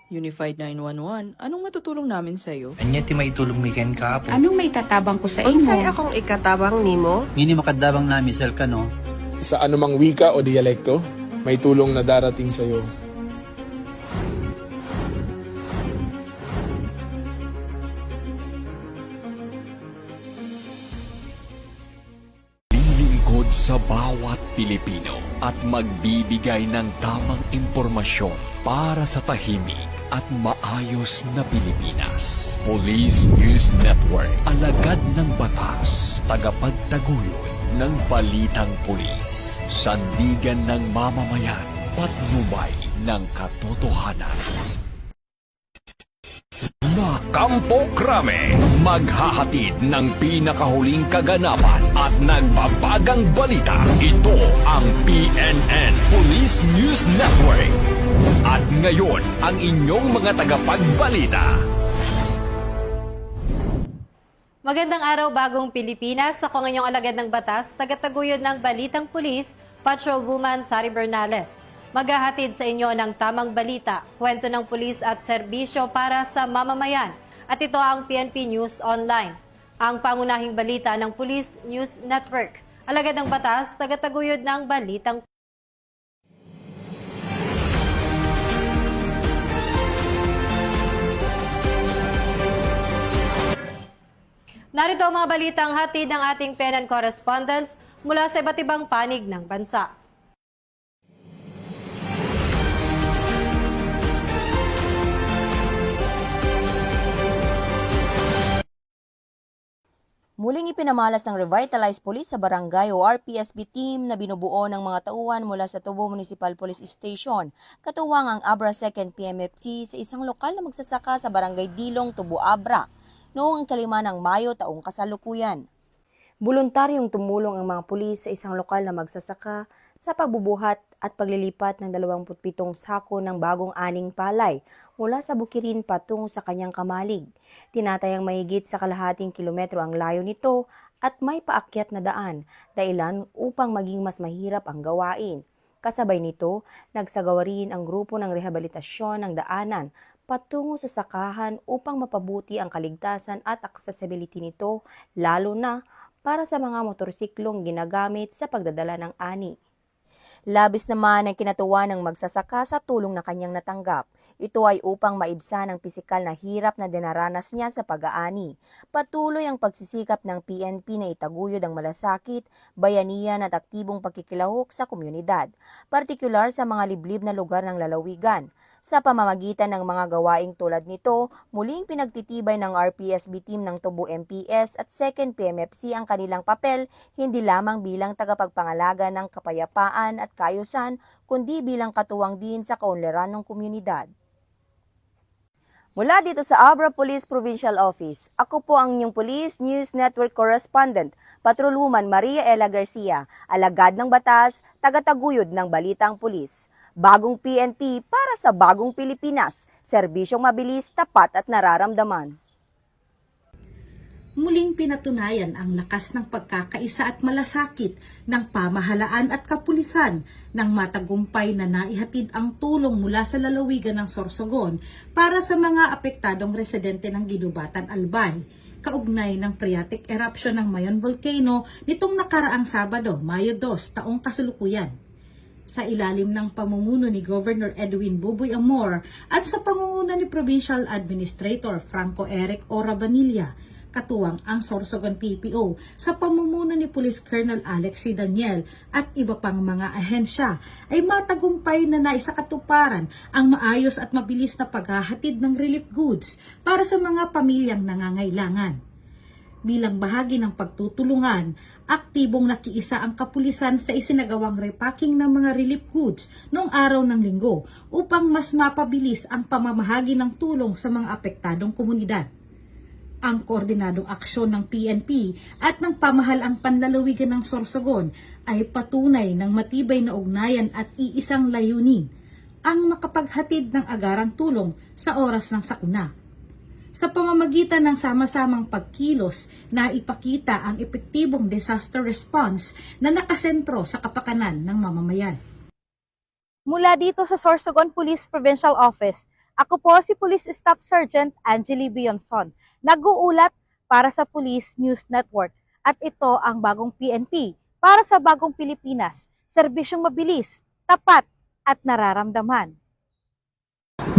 Unified 911, anong matutulong namin sa'yo? Anya ti maitulong mi ken kahapon. Anong may tatabang ko sa Unsay imo? akong ikatabang nimo? Ngini makadabang na misal ka no. Sa anumang wika o dialekto, may tulong na darating sa iyo. Lilingkod sa bawat Pilipino at magbibigay ng tamang impormasyon para sa tahimik at maayos na Pilipinas. Police News Network, alagad ng batas, tagapagtaguyod ng balitang pulis, sandigan ng mamamayan, patnubay ng katotohanan. Na Kampo Krame, maghahatid ng pinakahuling kaganapan at nagbabagang balita. Ito ang PNN Police News Network. At ngayon, ang inyong mga tagapagbalita. Magandang araw, Bagong Pilipinas. Ako ang inyong alagad ng batas, tagataguyod ng Balitang Pulis, Patrolwoman Sari Bernales. Maghahatid sa inyo ng tamang balita, kwento ng pulis at serbisyo para sa mamamayan. At ito ang PNP News Online, ang pangunahing balita ng Police News Network. Alagad ng batas, tagataguyod ng Balitang Narito ang mga balitang hatid ng ating PNN correspondents mula sa iba't ibang panig ng bansa. Muling ipinamalas ng Revitalized Police sa barangay o RPSB team na binubuo ng mga tauhan mula sa Tubo Municipal Police Station, katuwang ang Abra 2nd PMFC sa isang lokal na magsasaka sa barangay Dilong, Tubo, Abra, noong 5 ng Mayo taong kasalukuyan. Voluntaryong tumulong ang mga pulis sa isang lokal na magsasaka sa pagbubuhat at paglilipat ng 27 sako ng bagong aning palay mula sa Bukirin patungo sa kanyang kamalig. Tinatayang mahigit sa kalahating kilometro ang layo nito at may paakyat na daan, dahilan upang maging mas mahirap ang gawain. Kasabay nito, nagsagawa rin ang grupo ng rehabilitasyon ng daanan patungo sa sakahan upang mapabuti ang kaligtasan at accessibility nito, lalo na para sa mga motorsiklong ginagamit sa pagdadala ng ani. Labis naman ang kinatuwa ng magsasaka sa tulong na kanyang natanggap. Ito ay upang maibsan ang pisikal na hirap na dinaranas niya sa pag-aani. Patuloy ang pagsisikap ng PNP na itaguyod ang malasakit, bayanihan at aktibong pagkikilahok sa komunidad, partikular sa mga liblib na lugar ng lalawigan. Sa pamamagitan ng mga gawaing tulad nito, muling pinagtitibay ng RPSB team ng Tubo MPS at 2nd PMFC ang kanilang papel hindi lamang bilang tagapagpangalaga ng kapayapaan at kaayusan, kundi bilang katuwang din sa kaunlaran ng komunidad. Mula dito sa Abra Police Provincial Office, ako po ang inyong Police News Network Correspondent, Patrolwoman Maria Ella Garcia, alagad ng batas, tagataguyod ng Balitang Pulis. Bagong PNP para sa bagong Pilipinas, serbisyong mabilis, tapat at nararamdaman. Muling pinatunayan ang lakas ng pagkakaisa at malasakit ng pamahalaan at kapulisan nang matagumpay na naihatid ang tulong mula sa lalawigan ng Sorsogon para sa mga apektadong residente ng Ginubatan, Albay, kaugnay ng phreatic eruption ng Mayon Volcano nitong nakaraang Sabado, Mayo 2, taong kasalukuyan. Sa ilalim ng pamumuno ni Governor Edwin Buboy Amor at sa pangunguna ni Provincial Administrator Franco Eric Orabanilla, katuwang ang Sorsogon PPO sa pamumuno ni Police Colonel Alex C. Daniel at iba pang mga ahensya ay matagumpay na naisakatuparan ang maayos at mabilis na paghahatid ng relief goods para sa mga pamilyang nangangailangan. Bilang bahagi ng pagtutulungan, aktibong nakiisa ang kapulisan sa isinagawang repacking ng mga relief goods noong araw ng Linggo upang mas mapabilis ang pamamahagi ng tulong sa mga apektadong komunidad. Ang koordinadong aksyon ng PNP at ng pamahalaang panlalawigan ng Sorsogon ay patunay ng matibay na ugnayan at iisang layunin, ang makapaghatid ng agarang tulong sa oras ng sakuna. Sa pamamagitan ng sama-samang pagkilos na ipakita ang epektibong disaster response na nakasentro sa kapakanan ng mamamayan. Mula dito sa Sorsogon Police Provincial Office, Ako po si Police Staff Sergeant Angeli Bionson, nag-uulat para sa Police News Network at ito ang bagong PNP para sa bagong Pilipinas, serbisyong mabilis, tapat at nararamdaman.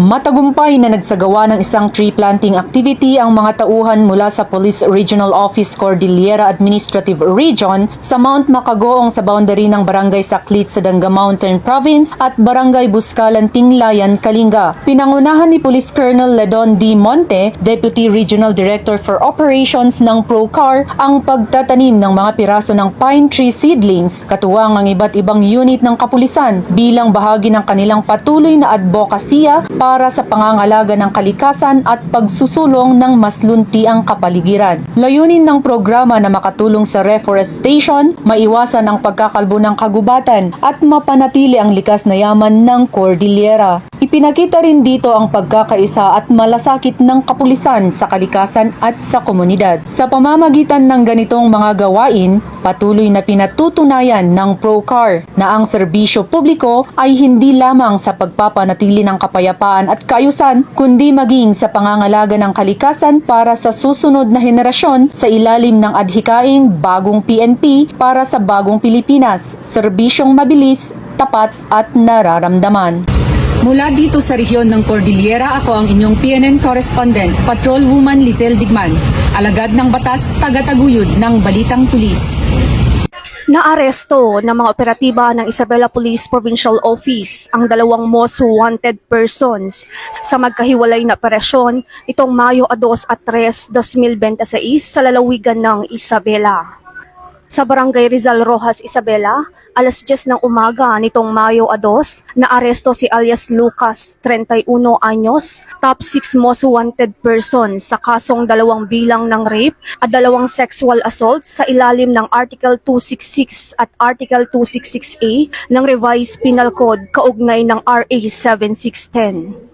Matagumpay na nagsagawa ng isang tree planting activity ang mga tauhan mula sa Police Regional Office Cordillera Administrative Region sa Mount Macagoong sa boundary ng Barangay Saklit sa Danga Mountain Province at Barangay Buscalan, Tinglayan, Kalinga. Pinangunahan ni Police Colonel Ledon D. Monte, Deputy Regional Director for Operations ng PROCAR, ang pagtatanim ng mga piraso ng pine tree seedlings, katuwang ang iba't ibang unit ng kapulisan bilang bahagi ng kanilang patuloy na advokasya para sa pangangalaga ng kalikasan at pagsusulong ng mas luntiang kapaligiran. Layunin ng programa na makatulong sa reforestation, maiwasan ang pagkakalbo ng kagubatan at mapanatili ang likas na yaman ng Cordillera. Ipinakita rin dito ang pagkakaisa at malasakit ng kapulisan sa kalikasan at sa komunidad. Sa pamamagitan ng ganitong mga gawain, patuloy na pinatutunayan ng PROCAR na ang serbisyo publiko ay hindi lamang sa pagpapanatili ng kapayapaan at kaayusan, kundi maging sa pangangalaga ng kalikasan para sa susunod na henerasyon sa ilalim ng adhikaing bagong PNP para sa bagong Pilipinas, serbisyong mabilis, tapat at nararamdaman. Mula dito sa rehiyon ng Cordillera, ako ang inyong PNN correspondent, Patrolwoman Lizelle Digman, alagad ng batas, tagataguyod ng Balitang Pulis. Naaresto ng mga operatiba ng Isabela Police Provincial Office ang dalawang most wanted persons sa magkahiwalay na operasyon itong Mayo 2 at 3, 2026 sa lalawigan ng Isabela. Sa Barangay Rizal Rojas, Isabela, alas 10 ng umaga nitong Mayo 2, naaresto si alias Lucas, 31 anyos, top 6 most wanted person sa kasong 2 bilang ng rape at 2 sexual assault sa ilalim ng Article 266 at Article 266A ng Revised Penal Code kaugnay ng RA 7610.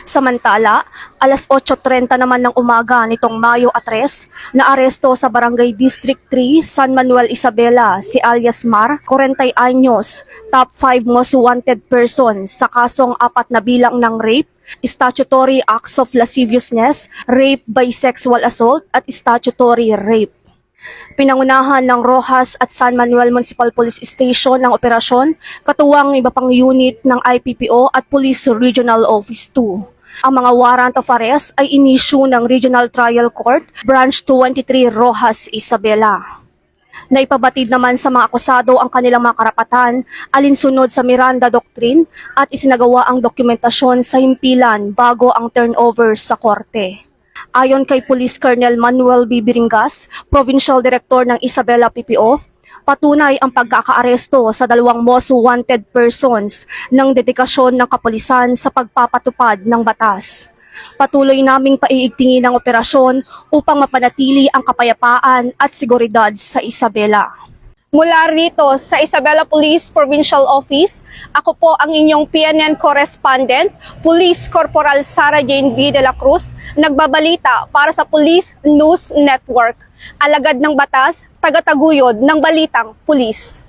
Samantala, alas 8:30 naman ng umaga nitong Mayo 3, naaresto sa Barangay District 3, San Manuel, Isabela si alias Mar, 40 anyos, top 5 most wanted person sa kasong 4 na bilang ng rape, statutory acts of lasciviousness, rape by sexual assault at statutory rape. Pinangunahan ng Rojas at San Manuel Municipal Police Station ng operasyon, katuwang iba pang unit ng IPPO at Police Regional Office 2. Ang mga warrant of arrest ay inisyu ng Regional Trial Court, Branch 23, Rojas, Isabela. Naipabatid naman sa mga akusado ang kanilang mga karapatan alinsunod sa Miranda Doctrine at isinagawa ang dokumentasyon sa himpilan bago ang turnover sa korte. Ayon kay Police Colonel Manuel B. Biringas, Provincial Director ng Isabela PPO, patunay ang pagkakaaresto sa 2 most wanted persons ng dedikasyon ng kapulisan sa pagpapatupad ng batas. Patuloy naming paiigtingin ang operasyon upang mapanatili ang kapayapaan at seguridad sa Isabela. Mula rito sa Isabela Police Provincial Office, ako po ang inyong PNN correspondent, Police Corporal Sara Jane B. de la Cruz, nagbabalita para sa Police News Network, alagad ng batas, tagataguyod ng Balitang Pulis.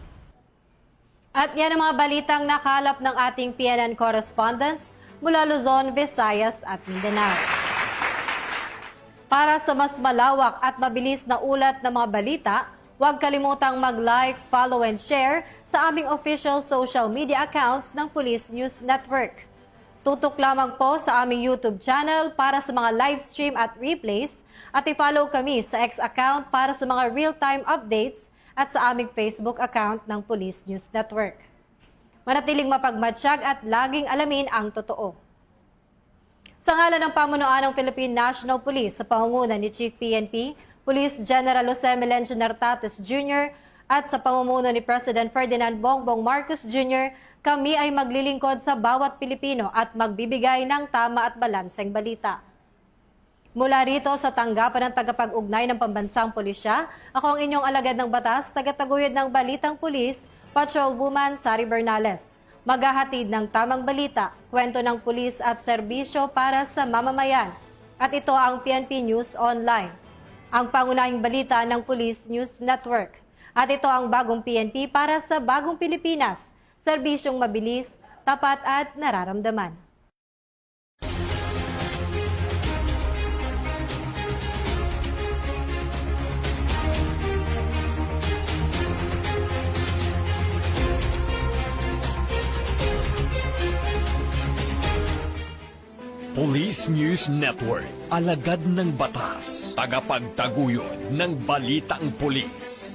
At yan ang mga balitang nakalap ng ating PNN correspondents mula Luzon, Visayas at Mindanao. Para sa mas malawak at mabilis na ulat ng mga balita, huwag kalimutang mag-like, follow and share sa aming official social media accounts ng Police News Network. Tutok lamang po sa aming YouTube channel para sa mga live stream at replays at i-follow kami sa X account para sa mga real-time updates at sa aming Facebook account ng Police News Network. Manatiling mapagmatsyag at laging alamin ang totoo. Sa ngalan ng pamunuan ng Philippine National Police sa pangunguna ni Chief PNP, Police General Jose Melencio Nartates Jr. at sa pamumuno ni President Ferdinand Bongbong Marcos Jr., kami ay maglilingkod sa bawat Pilipino at magbibigay ng tama at balanseng balita. Mula rito sa tanggapan ng tagapag-ugnay ng Pambansang Pulisya, ako ang inyong alagad ng batas, tagataguyod ng Balitang Pulis, Patrolwoman Sari Bernales. Maghahatid ng tamang balita, kwento ng pulis at serbisyo para sa mamamayan. At ito ang PNP News Online, ang pangunahing balita ng Police News Network. At ito ang bagong PNP para sa bagong Pilipinas, serbisyong mabilis, tapat at nararamdaman. Police News Network, alagad ng batas, tagapagtaguyod ng balitang pulis.